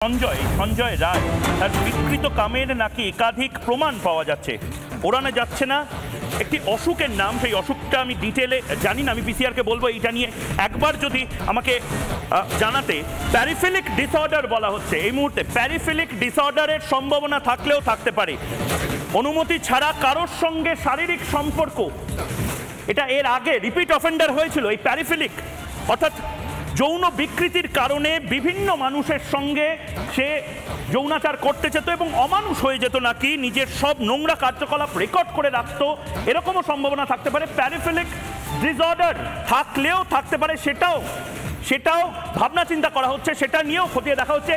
সঞ্জয় রায় তার বিকৃত কামের নাকি একাধিক প্রমাণ পাওয়া যাচ্ছে, ওড়ানো যাচ্ছে না। একটি অসুখের নাম, সেই অসুখটা আমি ডিটেলে জানি না, আমি পিসিআরকে বলবো এইটা নিয়ে একবার যদি আমাকে জানাতে। প্যারিফেলিক ডিসঅর্ডার বলা হচ্ছে এই মুহূর্তে। প্যারিফেলিক ডিসঅর্ডারের সম্ভাবনা থাকলেও থাকতে পারে অনুমতি ছাড়া কারোর সঙ্গে শারীরিক সম্পর্ক। এটা এর আগে রিপিট অফেন্ডার হয়েছিল এই প্যারিফেলিক, অর্থাৎ যৌন বিকৃতির কারণে বিভিন্ন মানুষের সঙ্গে সে যৌনাচার করতে যেত এবং অমানুষ হয়ে যেত, নাকি নিজের সব নোংরা কার্যকলাপ রেকর্ড করে রাখতো, এরকমও সম্ভাবনা থাকতে পারে। প্যারিফেলিক ডিসঅর্ডার থাকলেও থাকতে পারে, সেটাও ভাবনা চিন্তা করা হচ্ছে, সেটা নিয়েও খতিয়ে দেখা হচ্ছে।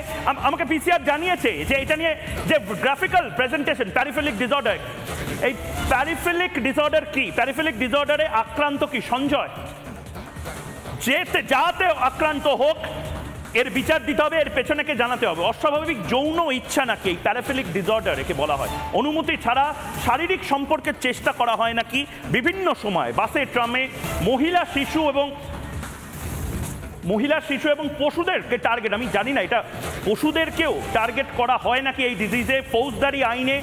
আমাকে পিসিআর জানিয়েছে যে এটা নিয়ে যে গ্রাফিক্যাল প্রেজেন্টেশন প্যারিফেলিক ডিসঅর্ডার, এই প্যারিফেলিক ডিসঅর্ডার কি, প্যারিফেলিক ডিসঅর্ডারে আক্রান্ত কি সঞ্জয়, যাতে আক্রান্ত হোক এর বিচার দিতে হবে, এর পেছনেকে জানাতে হবে। অস্বাভাবিক যৌন ইচ্ছা নাকি এই প্যারাফিলিক ডিসঅর্ডার একে বলা হয়। অনুমতি ছাড়া শারীরিক সম্পর্কের চেষ্টা করা হয় নাকি বিভিন্ন সময়, বাসে, ট্রামে, মহিলা শিশু এবং পশুদেরকে টার্গেট, আমি জানি না এটা পশুদেরকেও টার্গেট করা হয় নাকি এই ডিজিজে, ফৌজদারি আইনে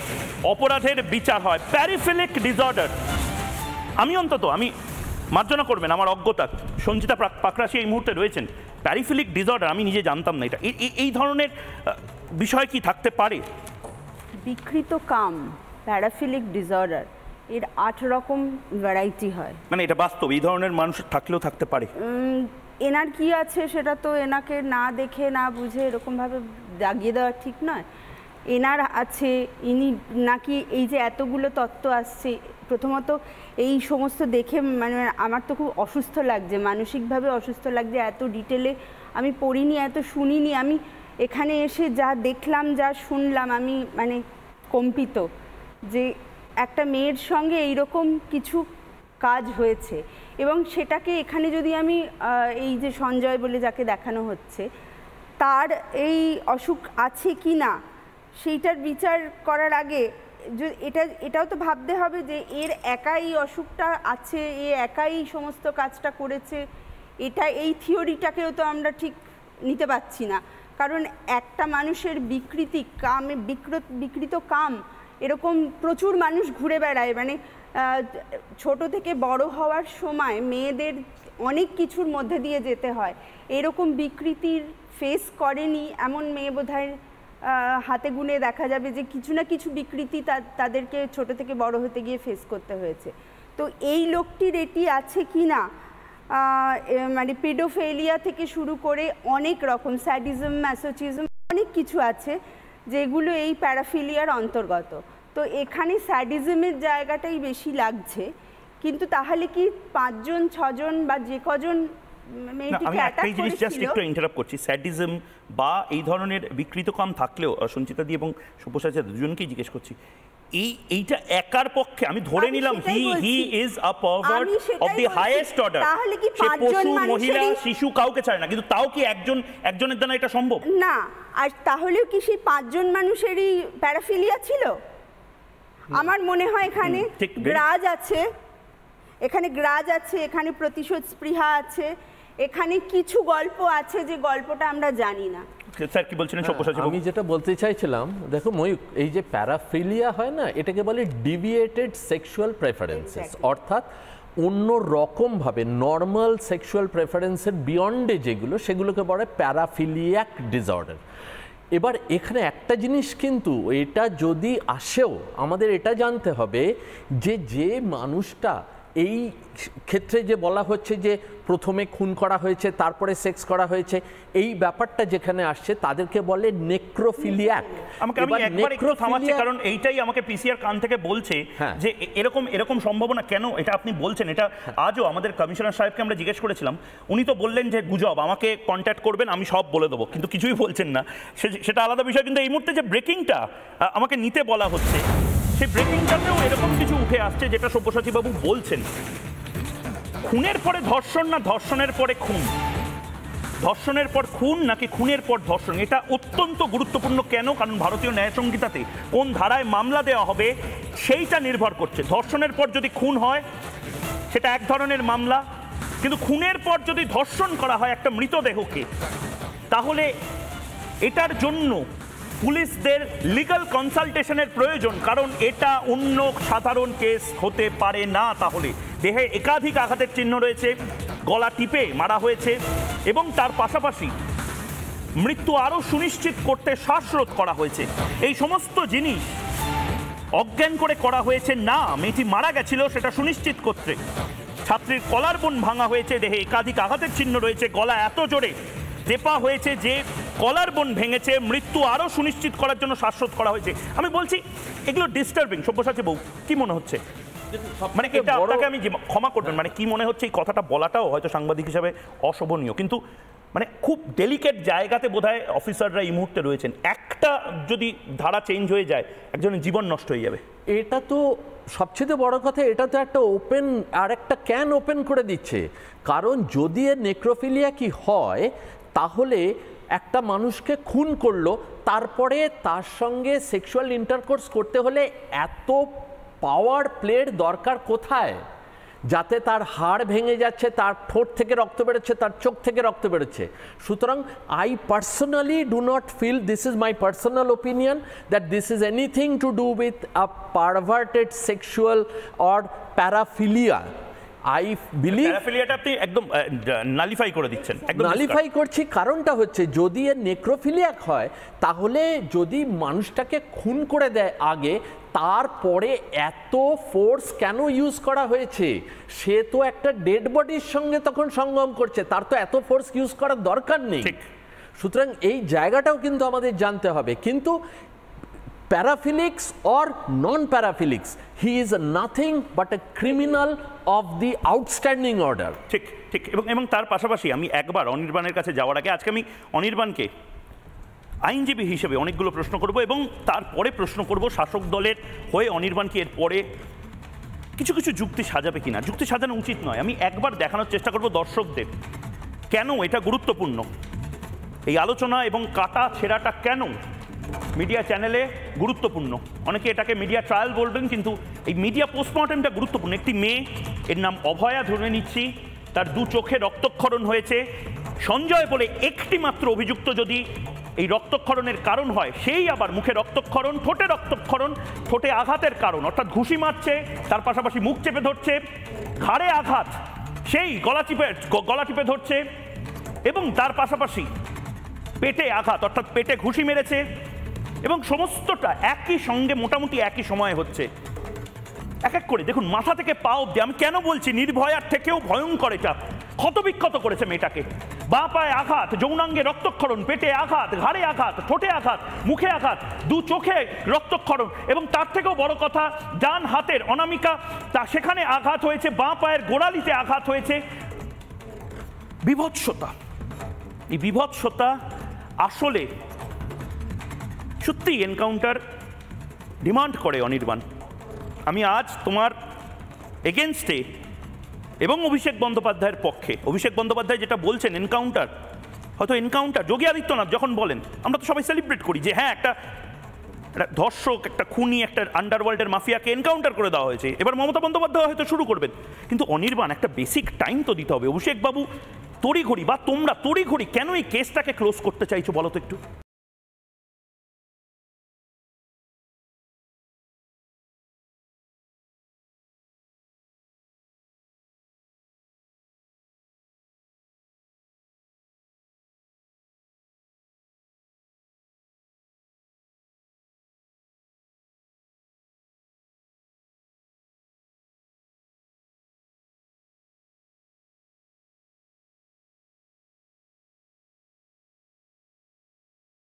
অপরাধের বিচার হয়। প্যারিফেলিক ডিসঅর্ডার, আমি মার্জনা করবেন আমার অজ্ঞতা, সঞ্চিতা পাকরাশি এই মুহূর্তে রয়েছেন। প্যারিফেলিক ডিসঅর্ডার আমি নিজে জানতাম না, এটা এই ধরনের বিষয় কি থাকতে পারে? বিকৃত কাম, প্যারাফিলিক ডিসঅর্ডার, এর 8 রকম ভ্যারাইটি হয়। মানে এটা বাস্তব, এই ধরনের মানুষ থাকলেও থাকতে পারে। এনার কি আছে সেটা তো এনাকে না দেখে না বুঝে এরকমভাবে দাগিয়ে দেওয়া ঠিক নয়। এনার আছে, ইনি নাকি এই যে এতগুলো তত্ত্ব আসছে, প্রথমত এই সমস্ত দেখে মানে আমার তো খুব অসুস্থ লাগছে, মানসিকভাবে অসুস্থ লাগছে। এত ডিটেলে আমি পড়িনি, এত শুনিনি। আমি এখানে এসে যা দেখলাম, যা শুনলাম, আমি মানে কম্পিত যে একটা মেয়ের সঙ্গে এইরকম কিছু কাজ হয়েছে। এবং সেটাকে এখানে যদি আমি এই যে সঞ্জয় বলে যাকে দেখানো হচ্ছে, তার এই অসুখ আছে কি না সেইটার বিচার করার আগে এটাও তো ভাবতে হবে যে এর একাই অসুখটা আছে, এ একাই সমস্ত কাজটা করেছে, এই থিওরিটাকেও তো আমরা ঠিক নিতে পারছি না। কারণ একটা মানুষের বিকৃত কাম এরকম প্রচুর মানুষ ঘুরে বেড়ায়। মানে ছোট থেকে বড় হওয়ার সময় মেয়েদের অনেক কিছুর মধ্যে দিয়ে যেতে হয়, এরকম বিকৃতির ফেস করেনি এমন মেয়ে বোধহয় হাতে গুনে দেখা যাবে যে কিছু না কিছু বিকৃতি তাদেরকে ছোট থেকে বড় হতে গিয়ে ফেস করতে হয়েছে। তো এই লোকটির এটি আছে কি না, মানে পেডোফেলিয়া থেকে শুরু করে অনেক রকম স্যাডিজম, ম্যাসোচিজম, অনেক কিছু আছে যেগুলো এই প্যারাফিলিয়ার অন্তর্গত। তো এখানে স্যাডিজমের জায়গাটাই বেশি লাগছে, কিন্তু তাহলে কি 5 জন 6 জন বা যে কজন আমি একটাই জিনিস জাস্ট একটু ইন্টারাপ্ট করছি, স্যাডিজম বা এই ধরনের বিকৃতকাম থাকলেও সঞ্চিতা দি এবং সব্যসাচী দুজনকেই জিজ্ঞেস করছি, এইটা একার পক্ষে আমি ধরে নিলাম he is a pervert of the highest order, তাহলে কি সে পশু, মহিলা, শিশু কাউকে ছাড়ে না, কিন্তু তাও কি একজনের দ্বারা এটা সম্ভব না? আর তাহলেও কি সেই 5 জন মানুষেরই প্যারাফিলিয়া ছিল? আমার মনে হয় এখানে গ্রাজ আছে, এখানে প্রতিশোধ স্পৃহা আছে, এখানে কিছু গল্প আছে যে গল্পটা আমরা জানি না। স্যার কি বলছিলেন সব্যসাচী? আমি যেটা বলতে চাইছিলাম, দেখো ময়ূক, এই যে প্যারাফিলিয়া হয় না, এটাকে বলে ডিভিয়েটেড সেক্সুয়াল প্রেফারেন্সেস, অর্থাৎ অন্য রকমভাবে নর্মাল সেক্সুয়াল প্রেফারেন্সের বিয়ন্ডে যেগুলো, সেগুলোকে বলে প্যারাফিলিয়াক ডিসঅর্ডার। এবার এখানে একটা জিনিস কিন্তু, এটা যদি আসেও আমাদের এটা জানতে হবে যে মানুষটা এই ক্ষেত্রে যে বলা হচ্ছে যে প্রথমে খুন করা হয়েছে তারপরে সেক্স করা হয়েছে, এই ব্যাপারটা যেখানে আসছে তাদেরকে বলে নেক্রোফিলিয়াক। আমাকে একটু থামাচ্ছি, কারণ এইটাই আমাকে পিসিআর কান থেকে বলছে যে এরকম সম্ভাবনা কেন এটা আপনি বলছেন। এটা আজও আমাদের কমিশনার সাহেবকে আমরা জিজ্ঞেস করেছিলাম, উনি তো বললেন যে গুজব, আমাকে কন্ট্যাক্ট করবেন, আমি সব বলে দেবো, কিন্তু কিছুই বলছেন না, সেটা আলাদা বিষয়। কিন্তু এই মুহূর্তে যে ব্রেকিংটা আমাকে নিতে বলা হচ্ছে, সেই ব্রেকিংটাতেও এরকম কিছু উঠে আসছে যেটা সব্যসাচী বাবু বলছেন। খুনের পরে ধর্ষণ না ধর্ষণের পরে খুন, ধর্ষণের পর খুন নাকি খুনের পর ধর্ষণ, এটা অত্যন্ত গুরুত্বপূর্ণ। কেন? কারণ ভারতীয় ন্যায় সংহিতাতে কোন ধারায় মামলা দেওয়া হবে সেইটা নির্ভর করছে। ধর্ষণের পর যদি খুন হয় সেটা এক ধরনের মামলা, কিন্তু খুনের পর যদি ধর্ষণ করা হয় একটা মৃতদেহকে, তাহলে এটার জন্য পুলিশদের লিগ্যাল কনসালটেশনের প্রয়োজন, কারণ এটা অন্য সাধারণ কেস হতে পারে না। তাহলে দেহে একাধিক আঘাতের চিহ্ন রয়েছে, গলা টিপে মারা হয়েছে এবং তার পাশাপাশি মৃত্যু আরও সুনিশ্চিত করতে শ্বাসরোধ করা হয়েছে। এই সমস্ত জিনিস অজ্ঞান করে করা হয়েছে না, মেয়েটি মারা গেছিল সেটা সুনিশ্চিত করতে। ছাত্রীর কলার বোন ভাঙা হয়েছে, দেহে একাধিক আঘাতের চিহ্ন রয়েছে, গলা এত জোরে টেপা হয়েছে যে কলার বোন ভেঙেছে, মৃত্যু আরও সুনিশ্চিত করার জন্য শ্বাসরোধ করা হয়েছে। আমি বলছি এগুলো ডিস্টার্বিং। সব্যসাচী বউ, কি মনে হচ্ছে? মানে এটা আপনাকে আমি ক্ষমা করবেন, মানে কি মনে হচ্ছে এই কথাটা বলাটাও হয়তো সাংবাদিক হিসাবে অশোভনীয়, কিন্তু মানে খুব ডেলিকেট জায়গাতে বোধহয় অফিসাররা এই মুহূর্তে রয়েছেন। একটা যদি ধারা চেঞ্জ হয়ে যায় একজনের জীবন নষ্ট হয়ে যাবে। এটা তো সবচেয়ে বড় কথা, এটা তো একটা ওপেন আর একটা ক্যান ওপেন করে দিচ্ছে। কারণ যদি এর নেক্রোফিলিয়া কি হয়, তাহলে একটা মানুষকে খুন করলো, তারপরে তার সঙ্গে সেক্সুয়াল ইন্টারকোর্স করতে হলে এত পাওয়ার প্লের দরকার কোথায়? যাতে তার হাড় ভেঙে যাচ্ছে, তার ঠোঁট থেকে রক্ত বেরোচ্ছে, তার চোখ থেকে রক্ত বেরোচ্ছে। সুতরাং I personally do not feel, this is my personal opinion, that this is anything to do with a perverted sexual or paraphilia. I believe প্যারাফিলিয়াটা আপনি একদম নালিফাই করে দিচ্ছেন। নালিফাই করছি, কারণটা হচ্ছে যদি এর নেক্রোফিলিয়াক হয়, তাহলে যদি মানুষটাকে খুন করে দেয় আগে, তারপরে এত ফোর্স কেন ইউজ করা হয়েছে? সে তো একটা ডেড বডির সঙ্গে তখন সঙ্গম করছে, তার তো এত ফোর্স ইউজ করার দরকার নেই। সুতরাং এই জায়গাটাও কিন্তু আমাদের জানতে হবে। কিন্তু paraphilics or non paraphilics, he is nothing but a criminal of the outstanding order. ঠিক ঠিক। এবং তার পাশাপাশি আমি একবার অনির্বাণের কাছে যাওয়ার আগে আজকে আমি অনির্বাণকে আইনজীবী হিসেবে অনেকগুলো প্রশ্ন করব এবং তারপরে প্রশ্ন করব শাসক দলের হয়ে অনির্বাণকে এর পরে কিছু কিছু যুক্তি সাজাবে কিনা। যুক্তি সাজানো উচিত নয়, আমি একবার দেখানোর চেষ্টা করব দর্শকদের কেন এটা গুরুত্বপূর্ণ, এই আলোচনা এবং কাটা ছেঁড়াটা কেন মিডিয়া চ্যানেলে গুরুত্বপূর্ণ। অনেকে এটাকে মিডিয়া ট্রায়াল বলবেন, কিন্তু এই মিডিয়া পোস্টমর্টেমটা গুরুত্বপূর্ণ। একটি মেয়ে, এর নাম অভয়া ধরে নিচ্ছি, তার দু চোখে রক্তক্ষরণ হয়েছে। সঞ্জয় বলে একটি মাত্র অভিযুক্ত যদি এই রক্তক্ষরণের কারণ হয়, সেই আবার মুখে রক্তক্ষরণ, ঠোঁটে রক্তক্ষরণ, ঠোঁটে আঘাতের কারণ, অর্থাৎ ঘুষি মারছে, তার পাশাপাশি মুখ চেপে ধরছে, ঘাড়ে আঘাত, সেই গলা টিপে ধরছে এবং তার পাশাপাশি পেটে আঘাত, অর্থাৎ পেটে ঘুষি মেরেছে এবং সমস্তটা একই সঙ্গে মোটামুটি একই সময়ে হচ্ছে। এক এক করে দেখুন, মাথা থেকে পা অব্দি। আমি কেন বলছি নির্ভয়ার থেকেও ভয়ঙ্কর, এটা ক্ষতবিক্ষত করেছে মেয়েটাকে। বাঁ পায়ে আঘাত, যৌনাঙ্গে রক্তক্ষরণ, পেটে আঘাত, ঘাড়ে আঘাত, ঠোঁটে আঘাত, মুখে আঘাত, দু চোখে রক্তক্ষরণ এবং তার থেকেও বড় কথা ডান হাতের অনামিকা, তা সেখানে আঘাত হয়েছে, বাঁ পায়ের গোড়ালিতে আঘাত হয়েছে। বিভৎসতা, এই বিভৎসতা আসলে সত্যি এনকাউন্টার ডিমান্ড করে। অনির্বাণ, আমি আজ তোমার এগেনস্টে এবং অভিষেক বন্দ্যোপাধ্যায়ের পক্ষে। অভিষেক বন্দ্যোপাধ্যায় যেটা বলছেন এনকাউন্টার, হয়তো এনকাউন্টার যোগী আদিত্যনাথ যখন বলেন, আমরা তো সবাই সেলিব্রেট করি যে হ্যাঁ একটা ধর্ষক, একটা খুনি, একটা আন্ডারওয়ার্ল্ডের মাফিয়াকে এনকাউন্টার করে দেওয়া হয়েছে। এবার মমতা বন্দ্যোপাধ্যায় হয়তো শুরু করবেন, কিন্তু অনির্বাণ একটা বেসিক টাইম তো দিতে হবে। অভিষেক বাবু তড়িঘড়ি বা তোমরা তড়িঘড়ি কেন এই কেসটাকে ক্লোজ করতে চাইছো বলো তো একটু।